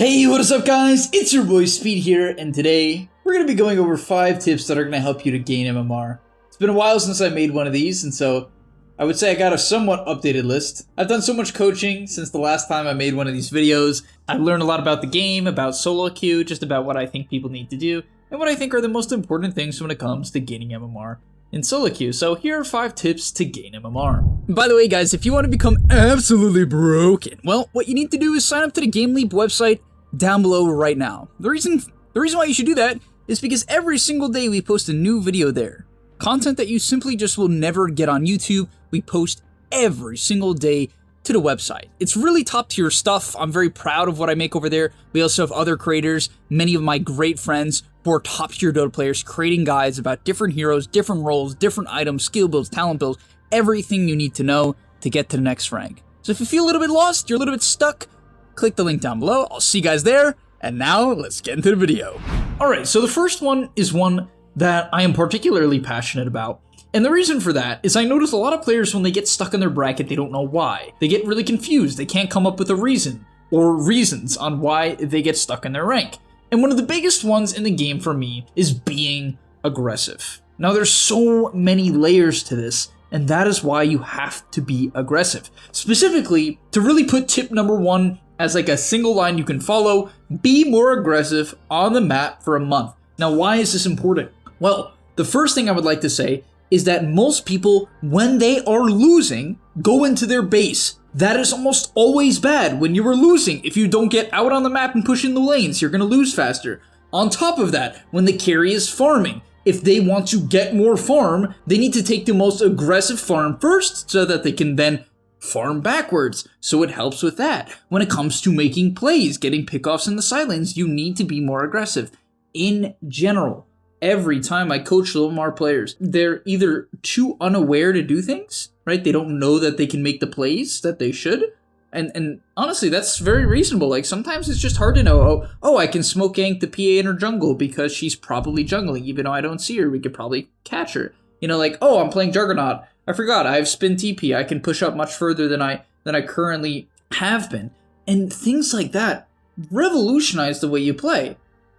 Hey, what is up guys? It's your boy Speed here, and today we're going to be going over 5 tips that are going to help you to gain MMR. It's been a while since I made one of these, and so I would say I got a somewhat updated list. I've done so much coaching since the last time I made one of these videos. I've learned a lot about the game, about solo queue, just about what I think people need to do, and what I think are the most important things when it comes to gaining MMR in solo queue. So here are 5 tips to gain MMR. By the way guys, if you want to become absolutely broken, well, what you need to do is sign up to the GameLeap website down below right now. The reason why you should do that is because every single day we post a new video there. Content that you simply just will never get on YouTube, we post every single day to the website. It's really top tier stuff. I'm very proud of what I make over there. We also have other creators, many of my great friends who are top tier Dota players, creating guides about different heroes, different roles, different items, skill builds, talent builds, everything you need to know to get to the next rank. So if you feel a little bit lost, you're a little bit stuck, click the link down below. I'll see you guys there. And now let's get into the video. Alright, so the first one is one that I am particularly passionate about. And the reason for that is I notice a lot of players, when they get stuck in their bracket, they don't know why. They get really confused. They can't come up with a reason or reasons on why they get stuck in their rank. And one of the biggest ones in the game for me is being aggressive. Now there's so many layers to this, and that is why you have to be aggressive. Specifically, to really put tip number 1 as like a single line you can follow, be more aggressive on the map for a month. Now, why is this important? Well, the first thing I would like to say is that most people, when they are losing, go into their base. That is almost always bad when you are losing. If you don't get out on the map and push in the lanes, you're going to lose faster. On top of that, when the carry is farming, if they want to get more farm, they need to take the most aggressive farm first so that they can then farm backwards, so it helps with that. When it comes to making plays, getting pickoffs in the side lanes, you need to be more aggressive. In general, every time I coach MMR players, they're either too unaware to do things, right? They don't know that they can make the plays that they should. And honestly, that's very reasonable. Like, sometimes it's just hard to know, oh, I can smoke gank the PA in her jungle because she's probably jungling. Even though I don't see her, we could probably catch her. You know, like, oh, I'm playing Juggernaut. I forgot, I have spin TP. I can push up much further than I currently have been. And things like that revolutionize the way you play.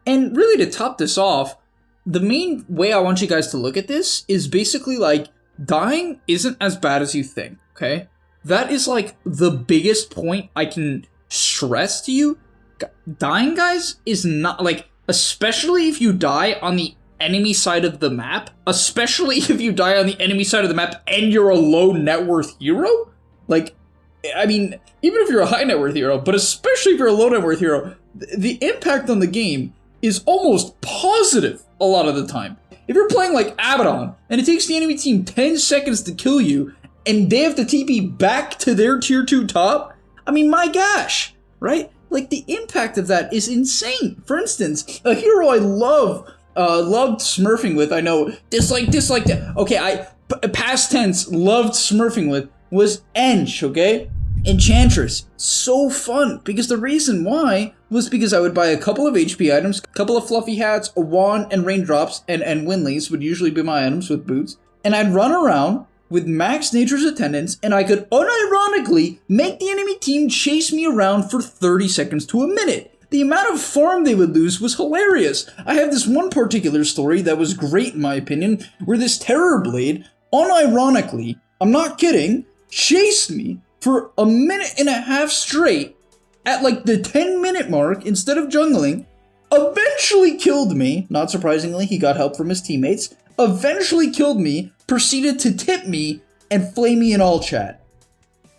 And really, to top this off, the main way I want you guys to look at this is basically like, dying isn't as bad as you think, okay? That is like the biggest point I can stress to you. Dying, guys, is not like, especially if you die on the enemy side of the map, especially if you die on the enemy side of the map and you're a low net worth hero, like, I mean, even if you're a high net worth hero, but especially if you're a low net worth hero, the impact on the game is almost positive a lot of the time. If you're playing like Abaddon and it takes the enemy team 10 seconds to kill you and they have to TP back to their tier 2 top, I mean, my gosh, right? Like, the impact of that is insane. For instance, a hero I loved smurfing with, I know, dislike that. Okay, past tense, loved smurfing with, was Ench, okay? Enchantress. So fun, because the reason why was because I would buy a couple of HP items, a couple of fluffy hats, a wand, and raindrops, and Winleys would usually be my items with boots, and I'd run around with max nature's attendance, and I could unironically make the enemy team chase me around for 30 seconds to a minute. The amount of farm they would lose was hilarious. I have this one particular story that was great in my opinion, where this Terror Blade, unironically, I'm not kidding, chased me for a minute and a half straight at like the 10-minute mark instead of jungling, eventually killed me. Not surprisingly, he got help from his teammates, eventually killed me, proceeded to tip me, and flame me in all chat.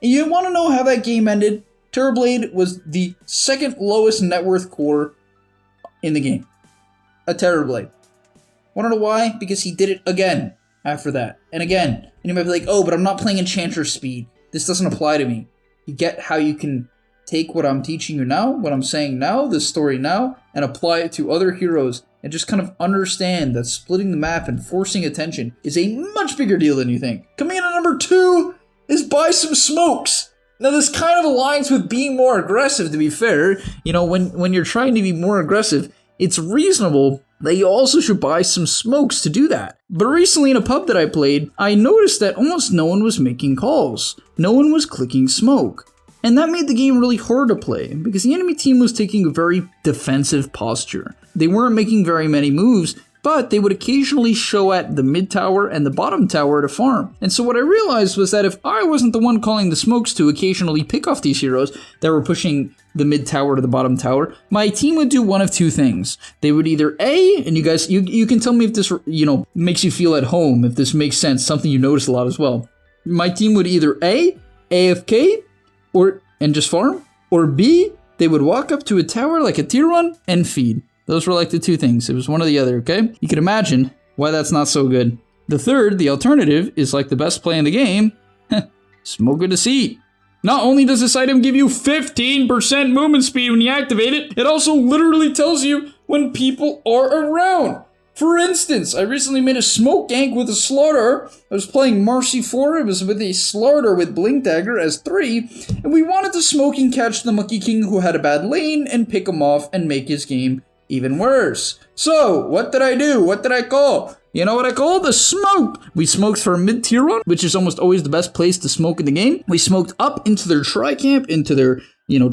And you want to know how that game ended? Terrorblade was the second lowest net worth core in the game. A Terrorblade. Want to know why? Because he did it again after that. And again. And you might be like, oh, but I'm not playing Enchanter speed. This doesn't apply to me. You get how you can take what I'm teaching you now, what I'm saying now, this story now, and apply it to other heroes. And just kind of understand that splitting the map and forcing attention is a much bigger deal than you think. Coming in at number 2 is buy some smokes. Now, this kind of aligns with being more aggressive, to be fair. You know, when you're trying to be more aggressive, it's reasonable that you also should buy some smokes to do that. But recently in a pub that I played, I noticed that almost no one was making calls. No one was clicking smoke. And that made the game really hard to play, because the enemy team was taking a very defensive posture. They weren't making very many moves, but they would occasionally show at the mid tower and the bottom tower to farm. And so what I realized was that if I wasn't the one calling the smokes to occasionally pick off these heroes that were pushing the mid tower to the bottom tower, my team would do one of two things. They would either A, and you guys, you can tell me if this, makes you feel at home, if this makes sense, something you notice a lot as well. My team would either A, AFK, and just farm, or B, they would walk up to a tower like a tier 1 and feed. Those were like the two things. It was one or the other, okay? You can imagine why that's not so good. The third, the alternative, is like the best play in the game. Smoke a deceit. Not only does this item give you 15% movement speed when you activate it, it also literally tells you when people are around. For instance, I recently made a smoke gank with a Slaughter. I was playing Marcy 4, it was with a Slaughter with Blink Dagger as 3, and we wanted to smoke and catch the Monkey King who had a bad lane and pick him off and make his game even worse. So, what did I do? What did I call? You know what I call? The smoke! We smoked for a mid-tier run, which is almost always the best place to smoke in the game. We smoked up into their tri-camp, into their,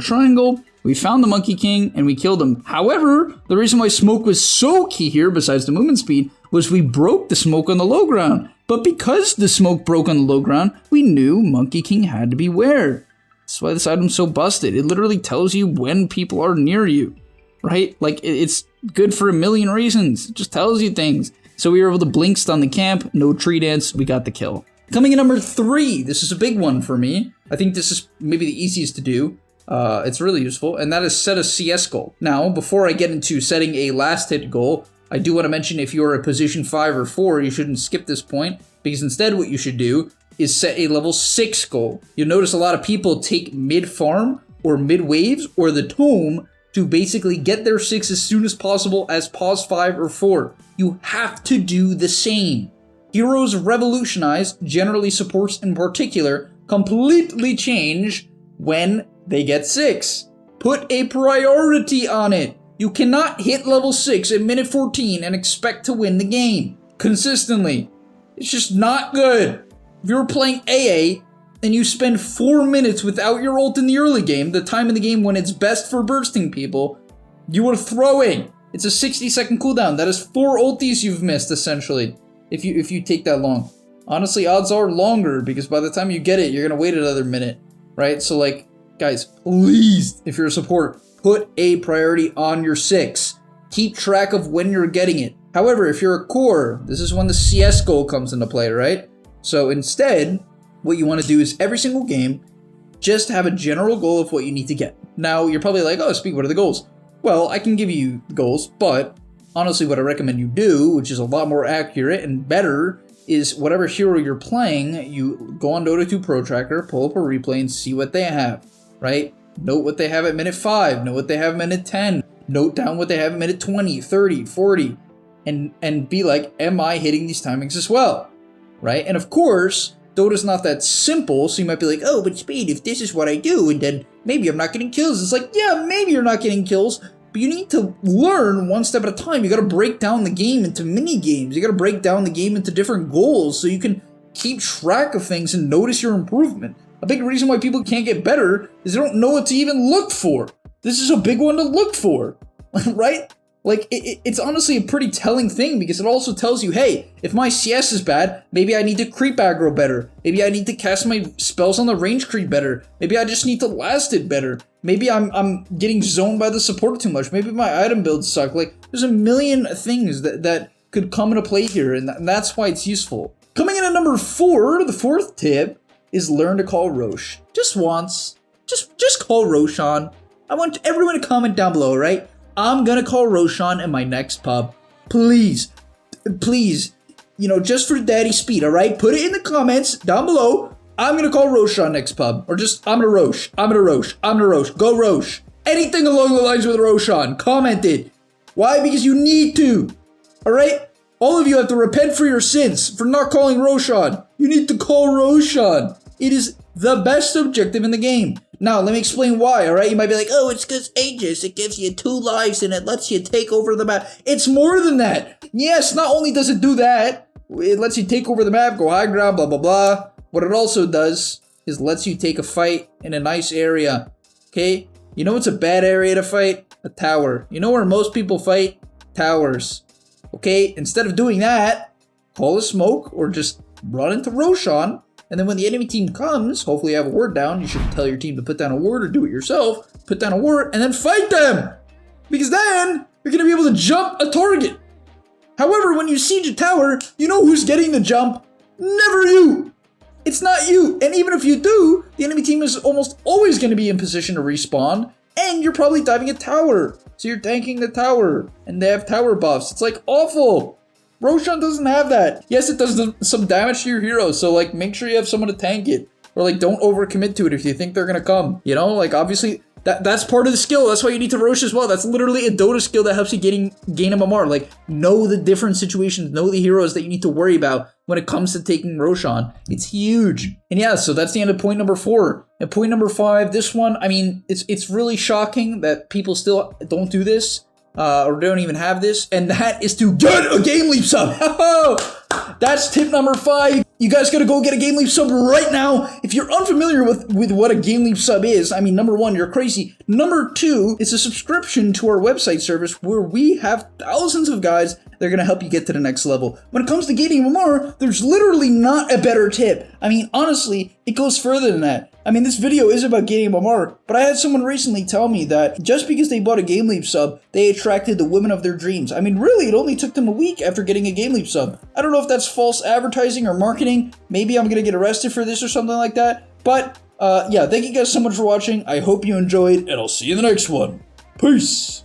triangle. We found the Monkey King, and we killed him. However, the reason why smoke was so key here, besides the movement speed, was we broke the smoke on the low ground. But because the smoke broke on the low ground, we knew Monkey King had to beware. That's why this item's so busted. It literally tells you when people are near you, right? Like, it's good for a million reasons. It just tells you things. So we were able to blink stun the camp, no tree dance, we got the kill. Coming in number 3, this is a big one for me. I think this is maybe the easiest to do. It's really useful, and that is set a CS goal. Now, before I get into setting a last hit goal, I do want to mention if you're a position 5 or 4, you shouldn't skip this point, because instead what you should do is set a level 6 goal. You'll notice a lot of people take mid-farm, or mid-waves, or the tome, to basically get their 6 as soon as possible as pos 5 or 4. You have to do the same. Heroes Revolutionized, generally supports in particular, completely change when they get 6. Put a priority on it. You cannot hit level 6 at minute 14 and expect to win the game consistently. It's just not good. If you're playing AA and you spend 4 minutes without your ult in the early game, the time in the game when it's best for bursting people, you are throwing. It's a 60-second cooldown. That is 4 ultis you've missed, essentially, if you take that long. Honestly, odds are longer, because by the time you get it, you're going to wait another minute, right? So, like, guys, please, if you're a support, put a priority on your 6. Keep track of when you're getting it. However, if you're a core, this is when the CS goal comes into play, right? So instead, what you want to do is every single game, just have a general goal of what you need to get. Now, you're probably like, oh, Speak, what are the goals? Well, I can give you the goals, but honestly, what I recommend you do, which is a lot more accurate and better, is whatever hero you're playing, you go on Dota 2 Pro Tracker, pull up a replay, and see what they have, right? Note what they have at minute 5, note what they have at minute 10, note down what they have at minute 20, 30, 40, and be like, am I hitting these timings as well, right? And of course, Dota's not that simple, so you might be like, oh, but Speed, if this is what I do, and then maybe I'm not getting kills. It's like, yeah, maybe you're not getting kills, but you need to learn one step at a time. You gotta break down the game into mini games. You gotta break down the game into different goals so you can keep track of things and notice your improvement. A big reason why people can't get better is they don't know what to even look for. This is a big one to look for, right? Like, it's honestly a pretty telling thing, because it also tells you, hey, if my CS is bad, maybe I need to creep aggro better. Maybe I need to cast my spells on the range creep better. Maybe I just need to last it better. Maybe I'm getting zoned by the support too much. Maybe my item builds suck. Like, there's a million things that could come into play here, and that's why it's useful. Coming in at number 4, the 4th tip is learn to call Roche. Just once. Just call Roshan. I want everyone to comment down below, right? I'm gonna call Roshan in my next pub. Please, just for Daddy Speed, alright? Put it in the comments down below. I'm gonna call Roshan next pub. Or just, I'm gonna Roche. Go Roche. Anything along the lines with Roshan. Comment it. Why? Because you need to. Alright? All of you have to repent for your sins for not calling Roshan. You need to call Roshan. It is the best objective in the game. Now, let me explain why, alright? You might be like, oh, it's because Aegis, it gives you 2 lives and it lets you take over the map. It's more than that. Yes, not only does it do that, it lets you take over the map, go high ground, blah, blah, blah. What it also does is lets you take a fight in a nice area. Okay? You know what's a bad area to fight? A tower. You know where most people fight? Towers. Okay? Instead of doing that, call a smoke or just run into Roshan. And then when the enemy team comes, hopefully you have a ward down. You should tell your team to put down a ward or do it yourself. Put down a ward and then fight them. Because then you're going to be able to jump a target. However, when you siege a tower, you know who's getting the jump? Never you. It's not you. And even if you do, the enemy team is almost always going to be in position to respawn. And you're probably diving a tower. So you're tanking the tower. And they have tower buffs. It's like awful. Roshan doesn't have that. Yes, it does some damage to your hero, so like make sure you have someone to tank it. Or like don't overcommit to it if you think they're gonna come. You know, like obviously that's part of the skill. That's why you need to Rosh as well. That's literally a Dota skill that helps you gain MMR. Like know the different situations, know the heroes that you need to worry about when it comes to taking Roshan. It's huge. And yeah, so that's the end of point number 4. And point number 5, this one, I mean, it's really shocking that people still don't do this. Or don't even have this, and that is to get a GameLeap sub. That's tip number 5. You guys gotta go get a GameLeap sub right now. If you're unfamiliar with what a GameLeap sub is, I mean, number 1, you're crazy. Number 2, it's a subscription to our website service where we have thousands of guides that are gonna help you get to the next level. When it comes to gaining MMR, there's literally not a better tip. I mean, honestly, it goes further than that. I mean, this video is about gaining MMR, but I had someone recently tell me that just because they bought a GameLeap sub, they attracted the women of their dreams. I mean, really, it only took them a week after getting a GameLeap sub. I don't know if that's false advertising or marketing. Maybe I'm gonna get arrested for this or something like that. But, yeah, thank you guys so much for watching. I hope you enjoyed, and I'll see you in the next one. Peace!